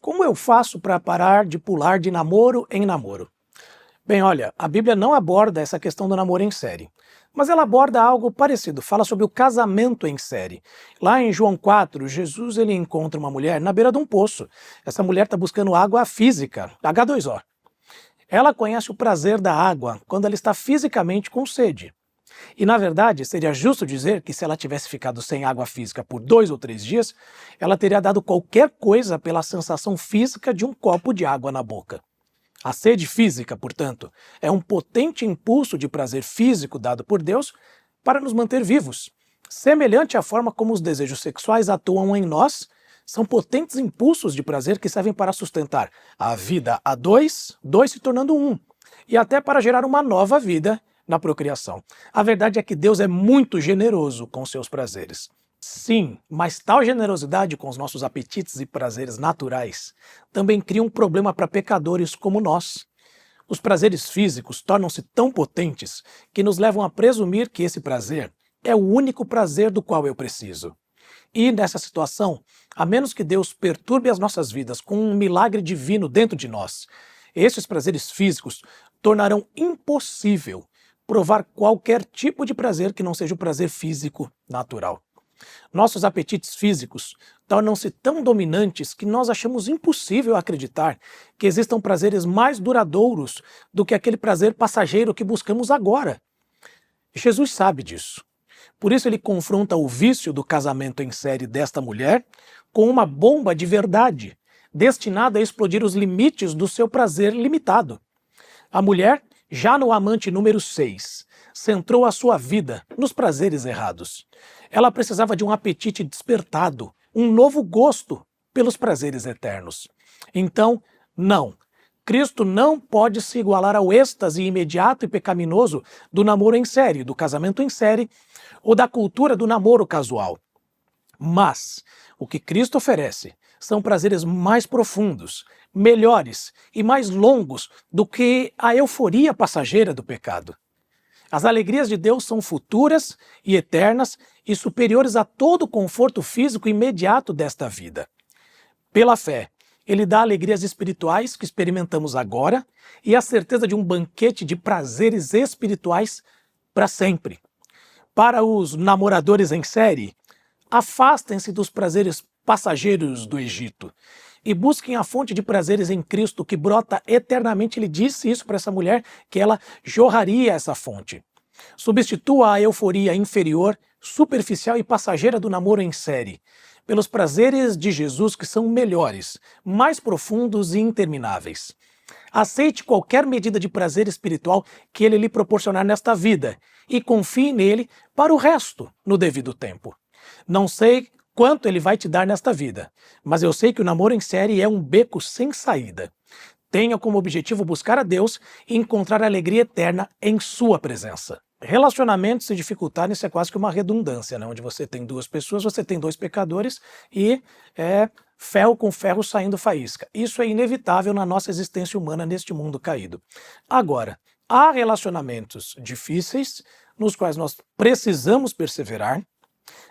Como eu faço para parar de pular de namoro em namoro? Bem, olha, a Bíblia não aborda essa questão do namoro em série, mas ela aborda algo parecido, fala sobre o casamento em série. Lá em João 4, Jesus ele encontra uma mulher na beira de um poço. Essa mulher está buscando água física, H2O. Ela conhece o prazer da água quando ela está fisicamente com sede. E, na verdade, seria justo dizer que se ela tivesse ficado sem água física por 2 ou 3 dias, ela teria dado qualquer coisa pela sensação física de um copo de água na boca. A sede física, portanto, é um potente impulso de prazer físico dado por Deus para nos manter vivos. Semelhante à forma como os desejos sexuais atuam em nós, são potentes impulsos de prazer que servem para sustentar a vida a dois se tornando um, e até para gerar uma nova vida na procriação. A verdade é que Deus é muito generoso com seus prazeres. Sim, mas tal generosidade com os nossos apetites e prazeres naturais também cria um problema para pecadores como nós. Os prazeres físicos tornam-se tão potentes que nos levam a presumir que esse prazer é o único prazer do qual eu preciso. E nessa situação, a menos que Deus perturbe as nossas vidas com um milagre divino dentro de nós, esses prazeres físicos tornarão impossível provar qualquer tipo de prazer que não seja o prazer físico natural. Nossos apetites físicos tornam-se tão dominantes que nós achamos impossível acreditar que existam prazeres mais duradouros do que aquele prazer passageiro que buscamos agora. Jesus sabe disso. Por isso ele confronta o vício do casamento em série desta mulher com uma bomba de verdade, destinada a explodir os limites do seu prazer limitado. A mulher, já no amante número 6, centrou a sua vida nos prazeres errados. Ela precisava de um apetite despertado, um novo gosto pelos prazeres eternos. Então, não. Cristo não pode se igualar ao êxtase imediato e pecaminoso do namoro em série, do casamento em série ou da cultura do namoro casual. Mas o que Cristo oferece são prazeres mais profundos, melhores e mais longos do que a euforia passageira do pecado. As alegrias de Deus são futuras e eternas e superiores a todo o conforto físico imediato desta vida. Pela fé, Ele dá alegrias espirituais que experimentamos agora e a certeza de um banquete de prazeres espirituais para sempre. Para os namoradores em série, afastem-se dos prazeres passageiros do Egito e busquem a fonte de prazeres em Cristo que brota eternamente. Ele disse isso para essa mulher, que ela jorraria essa fonte. Substitua a euforia inferior, superficial e passageira do namoro em série pelos prazeres de Jesus que são melhores, mais profundos e intermináveis. Aceite qualquer medida de prazer espiritual que Ele lhe proporcionar nesta vida e confie nele para o resto no devido tempo. Não sei quanto Ele vai te dar nesta vida, mas eu sei que o namoro em série é um beco sem saída. Tenha como objetivo buscar a Deus e encontrar a alegria eterna em sua presença. Relacionamentos se dificultarem, isso é quase que uma redundância, né? Onde você tem 2 pessoas, você tem 2 pecadores e ferro com ferro saindo faísca. Isso é inevitável na nossa existência humana neste mundo caído. Agora, há relacionamentos difíceis nos quais nós precisamos perseverar,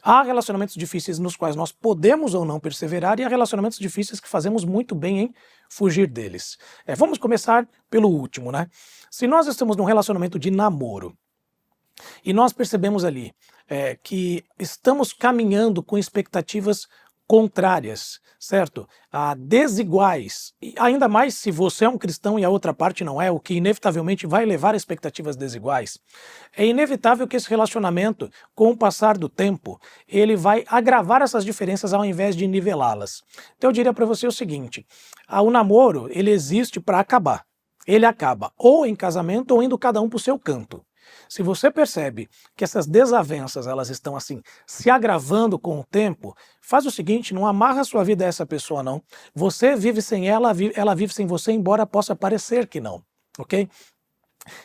há relacionamentos difíceis nos quais nós podemos ou não perseverar e há relacionamentos difíceis que fazemos muito bem em fugir deles. Vamos começar pelo último, né? Se nós estamos num relacionamento de namoro e nós percebemos ali que estamos caminhando com expectativas contrárias, certo? Desiguais, e ainda mais se você é um cristão e a outra parte não é, o que inevitavelmente vai levar a expectativas desiguais. É inevitável que esse relacionamento, com o passar do tempo, ele vai agravar essas diferenças ao invés de nivelá-las. Então eu diria para você o seguinte, o namoro, ele existe para acabar. Ele acaba ou em casamento ou indo cada um para o seu canto. Se você percebe que essas desavenças elas estão assim se agravando com o tempo, faz o seguinte, não amarra sua vida a essa pessoa não. Você vive sem ela, ela vive sem você, embora possa parecer que não, ok?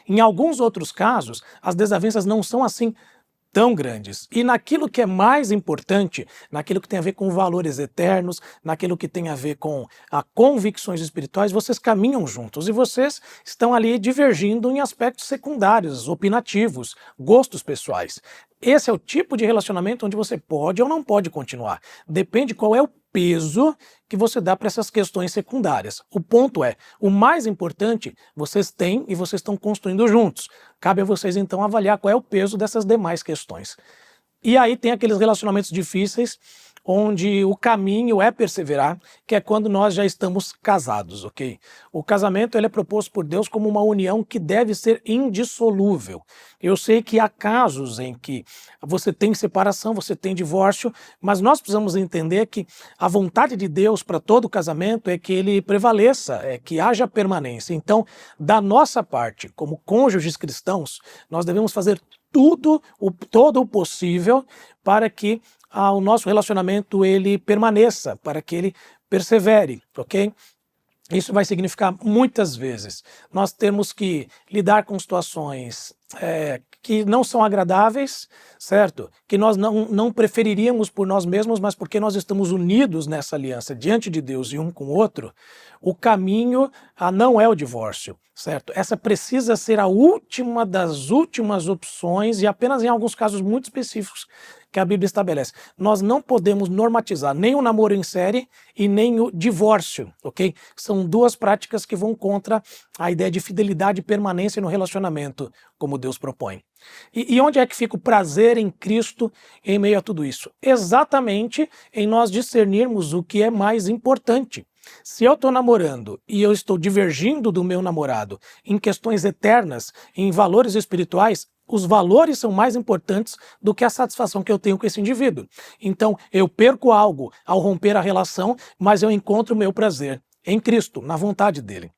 Em alguns outros casos, as desavenças não são assim tão grandes. E naquilo que é mais importante, naquilo que tem a ver com valores eternos, naquilo que tem a ver com convicções espirituais, vocês caminham juntos e vocês estão ali divergindo em aspectos secundários, opinativos, gostos pessoais. Esse é o tipo de relacionamento onde você pode ou não pode continuar. Depende qual é o peso que você dá para essas questões secundárias. O ponto é, o mais importante vocês têm e vocês estão construindo juntos. Cabe a vocês então avaliar qual é o peso dessas demais questões. E aí tem aqueles relacionamentos difíceis onde o caminho é perseverar, que é quando nós já estamos casados, ok? O casamento ele é proposto por Deus como uma união que deve ser indissolúvel. Eu sei que há casos em que você tem separação, você tem divórcio, mas nós precisamos entender que a vontade de Deus para todo casamento é que ele prevaleça, é que haja permanência. Então, da nossa parte, como cônjuges cristãos, nós devemos fazer todo o possível para que o nosso relacionamento ele permaneça, para que ele persevere, ok? Isso vai significar muitas vezes nós temos que lidar com situações que não são agradáveis, certo? Que nós não preferiríamos por nós mesmos, mas porque nós estamos unidos nessa aliança diante de Deus e um com o outro, o caminho não é o divórcio, certo? Essa precisa ser a última das últimas opções e apenas em alguns casos muito específicos que a Bíblia estabelece. Nós não podemos normatizar nem o namoro em série e nem o divórcio, ok? São duas práticas que vão contra a ideia de fidelidade e permanência no relacionamento, como Deus propõe. E onde é que fica o prazer em Cristo em meio a tudo isso? Exatamente em nós discernirmos o que é mais importante. Se eu estou namorando e eu estou divergindo do meu namorado em questões eternas, em valores espirituais, os valores são mais importantes do que a satisfação que eu tenho com esse indivíduo. Então, eu perco algo ao romper a relação, mas eu encontro o meu prazer em Cristo, na vontade dele.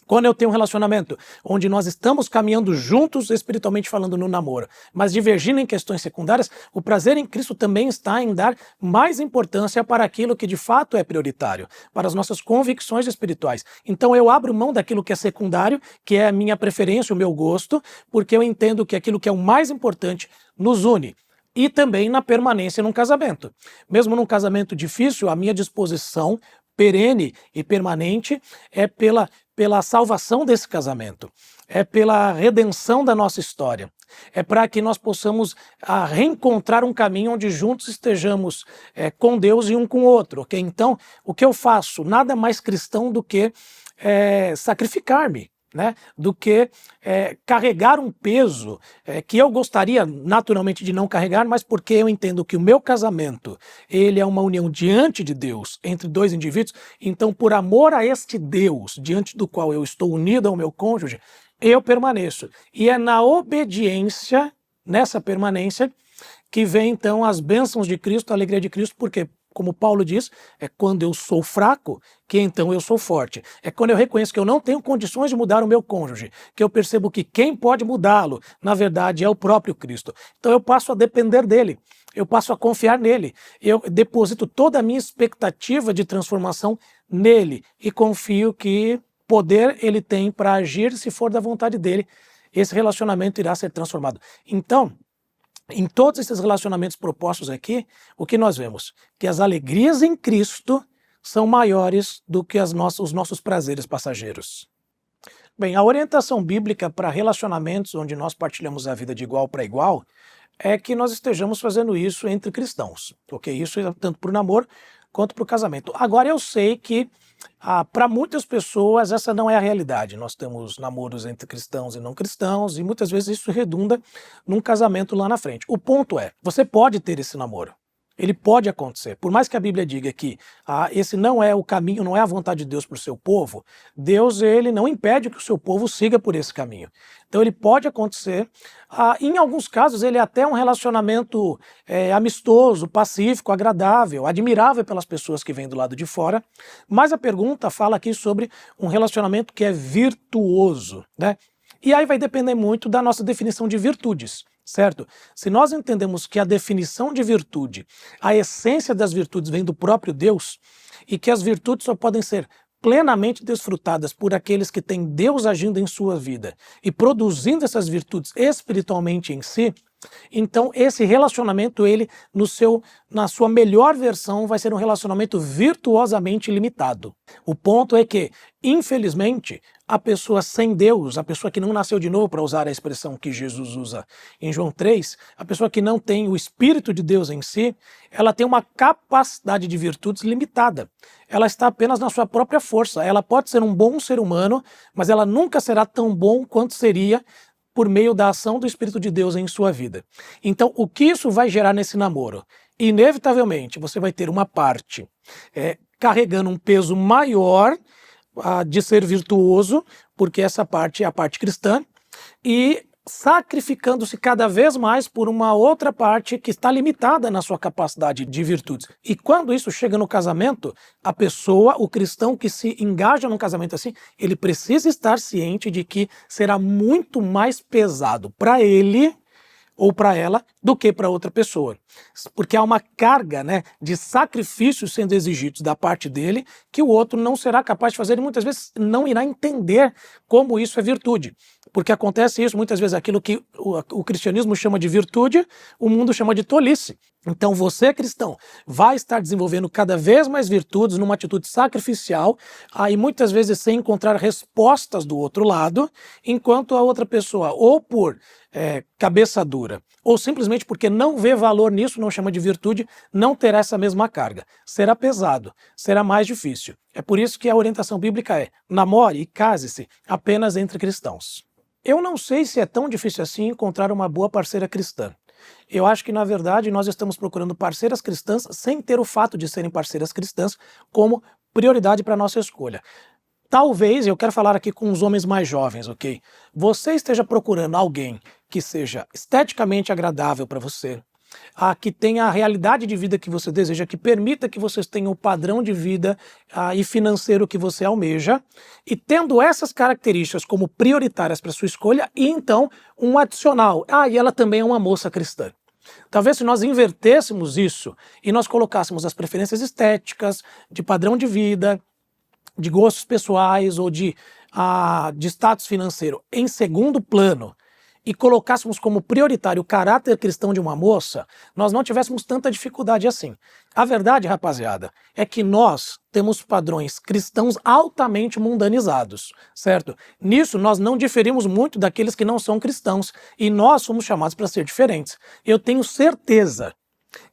Quando eu tenho um relacionamento onde nós estamos caminhando juntos, espiritualmente falando, no namoro, mas divergindo em questões secundárias, o prazer em Cristo também está em dar mais importância para aquilo que de fato é prioritário, para as nossas convicções espirituais. Então eu abro mão daquilo que é secundário, que é a minha preferência, o meu gosto, porque eu entendo que aquilo que é o mais importante nos une. E também na permanência num casamento. Mesmo num casamento difícil, a minha disposição perene e permanente é pela salvação desse casamento, é pela redenção da nossa história, é para que nós possamos reencontrar um caminho onde juntos estejamos com Deus e um com o outro, ok? Então, o que eu faço? Nada mais cristão do que sacrificar-me, né? Do que carregar um peso que eu gostaria naturalmente de não carregar, mas porque eu entendo que o meu casamento ele é uma união diante de Deus entre dois indivíduos, então por amor a este Deus diante do qual eu estou unido ao meu cônjuge, eu permaneço. E é na obediência, nessa permanência, que vem então as bênçãos de Cristo, a alegria de Cristo, porque como Paulo diz, é quando eu sou fraco que então eu sou forte. É quando eu reconheço que eu não tenho condições de mudar o meu cônjuge, que eu percebo que quem pode mudá-lo, na verdade, é o próprio Cristo. Então eu passo a depender dele, eu passo a confiar nele, eu deposito toda a minha expectativa de transformação nele e confio que poder ele tem para agir se for da vontade dele, esse relacionamento irá ser transformado. Então, em todos esses relacionamentos propostos aqui, o que nós vemos? Que as alegrias em Cristo são maiores do que os nossos prazeres passageiros. Bem, a orientação bíblica para relacionamentos onde nós partilhamos a vida de igual para igual é que nós estejamos fazendo isso entre cristãos, ok? Isso é tanto para o namoro quanto para o casamento. Agora eu sei que para muitas pessoas essa não é a realidade. Nós temos namoros entre cristãos e não cristãos e muitas vezes isso redunda num casamento lá na frente. O ponto é, você pode ter esse namoro. Ele pode acontecer. Por mais que a Bíblia diga que esse não é o caminho, não é a vontade de Deus para o seu povo, Deus ele não impede que o seu povo siga por esse caminho. Então ele pode acontecer. Em alguns casos ele é até um relacionamento amistoso, pacífico, agradável, admirável pelas pessoas que vêm do lado de fora. Mas a pergunta fala aqui sobre um relacionamento que é virtuoso, né? E aí vai depender muito da nossa definição de virtudes. Certo? Se nós entendemos que a definição de virtude, a essência das virtudes vem do próprio Deus e que as virtudes só podem ser plenamente desfrutadas por aqueles que têm Deus agindo em sua vida e produzindo essas virtudes espiritualmente em si, Então esse relacionamento, ele na sua melhor versão, vai ser um relacionamento virtuosamente limitado. O ponto é que, infelizmente, a pessoa sem Deus, a pessoa que não nasceu de novo, para usar a expressão que Jesus usa em João 3, a pessoa que não tem o Espírito de Deus em si, ela tem uma capacidade de virtudes limitada. Ela está apenas na sua própria força. Ela pode ser um bom ser humano, mas ela nunca será tão bom quanto seria por meio da ação do Espírito de Deus em sua vida. Então, o que isso vai gerar nesse namoro? Inevitavelmente, você vai ter uma parte carregando um peso maior de ser virtuoso, porque essa parte é a parte cristã, e sacrificando-se cada vez mais por uma outra parte que está limitada na sua capacidade de virtudes. E quando isso chega no casamento, a pessoa, o cristão que se engaja num casamento assim, ele precisa estar ciente de que será muito mais pesado para ele ou para ela do que para outra pessoa. Porque há uma carga, de sacrifícios sendo exigidos da parte dele que o outro não será capaz de fazer e muitas vezes não irá entender como isso é virtude. Porque acontece isso, muitas vezes aquilo que o cristianismo chama de virtude, o mundo chama de tolice. Então você, cristão, vai estar desenvolvendo cada vez mais virtudes numa atitude sacrificial, e muitas vezes sem encontrar respostas do outro lado, enquanto a outra pessoa, ou por cabeça dura, ou simplesmente porque não vê valor nisso, não chama de virtude, não terá essa mesma carga. Será pesado, será mais difícil. É por isso que a orientação bíblica é: namore e case-se apenas entre cristãos. Eu não sei se é tão difícil assim encontrar uma boa parceira cristã. Eu acho que, na verdade, nós estamos procurando parceiras cristãs sem ter o fato de serem parceiras cristãs como prioridade para a nossa escolha. Talvez, eu quero falar aqui com os homens mais jovens, ok? Você esteja procurando alguém que seja esteticamente agradável para você, que tenha a realidade de vida que você deseja, que permita que vocês tenham o padrão de vida e financeiro que você almeja, e tendo essas características como prioritárias para sua escolha, e então um adicional. E ela também é uma moça cristã. Talvez se nós invertêssemos isso e nós colocássemos as preferências estéticas, de padrão de vida, de gostos pessoais ou de status financeiro em segundo plano, e colocássemos como prioritário o caráter cristão de uma moça, nós não tivéssemos tanta dificuldade assim. A verdade, rapaziada, é que nós temos padrões cristãos altamente mundanizados, certo? Nisso nós não diferimos muito daqueles que não são cristãos, e nós somos chamados para ser diferentes. Eu tenho certeza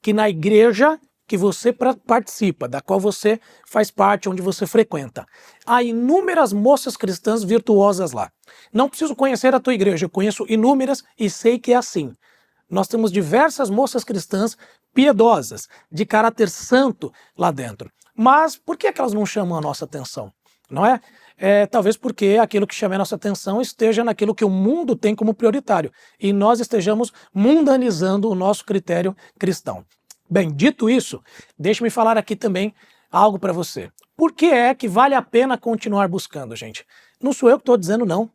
que na igreja que você participa, da qual você faz parte, onde você frequenta, há inúmeras moças cristãs virtuosas lá. Não preciso conhecer a tua igreja, eu conheço inúmeras e sei que é assim. Nós temos diversas moças cristãs piedosas, de caráter santo lá dentro. Mas por que elas não chamam a nossa atenção? Não é? Talvez porque aquilo que chama a nossa atenção esteja naquilo que o mundo tem como prioritário e nós estejamos mundanizando o nosso critério cristão. Bem, dito isso, deixe-me falar aqui também algo para você. Por que é que vale a pena continuar buscando, gente? Não sou eu que estou dizendo não.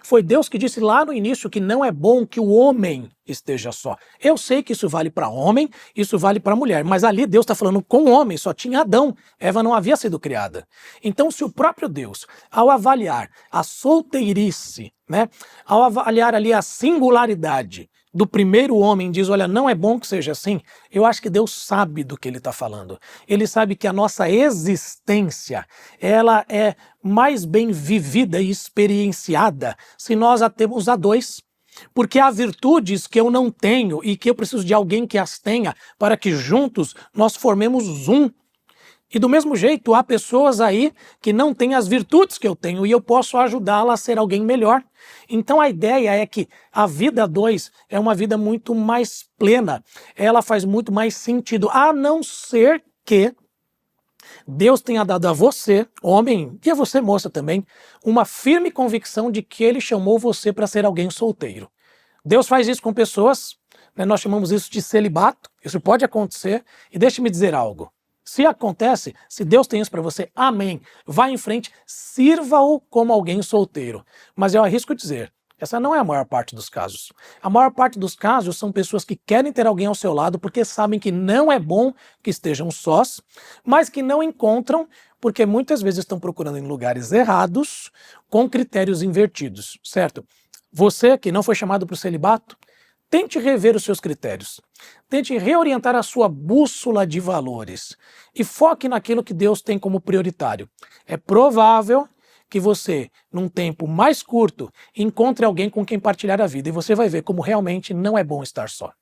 Foi Deus que disse lá no início que não é bom que o homem esteja só. Eu sei que isso vale para homem, isso vale para mulher, mas ali Deus está falando com o homem, só tinha Adão. Eva não havia sido criada. Então, se o próprio Deus, ao avaliar a solteirice, ao avaliar ali a singularidade do primeiro homem, diz, olha, não é bom que seja assim, eu acho que Deus sabe do que ele está falando. Ele sabe que a nossa existência, ela é mais bem vivida e experienciada se nós a temos a dois. Porque há virtudes que eu não tenho e que eu preciso de alguém que as tenha para que juntos nós formemos um. E do mesmo jeito, há pessoas aí que não têm as virtudes que eu tenho e eu posso ajudá-la a ser alguém melhor. Então a ideia é que a vida a dois é uma vida muito mais plena, ela faz muito mais sentido, a não ser que Deus tenha dado a você, homem, e a você, moça também, uma firme convicção de que Ele chamou você para ser alguém solteiro. Deus faz isso com pessoas, nós chamamos isso de celibato, isso pode acontecer, e deixe-me dizer algo. Se acontece, se Deus tem isso para você, amém. Vá em frente, sirva-o como alguém solteiro. Mas eu arrisco dizer, essa não é a maior parte dos casos. A maior parte dos casos são pessoas que querem ter alguém ao seu lado porque sabem que não é bom que estejam sós, mas que não encontram porque muitas vezes estão procurando em lugares errados, com critérios invertidos, certo? Você que não foi chamado para o celibato, tente rever os seus critérios. Tente reorientar a sua bússola de valores e foque naquilo que Deus tem como prioritário. É provável que você, num tempo mais curto, encontre alguém com quem partilhar a vida e você vai ver como realmente não é bom estar só.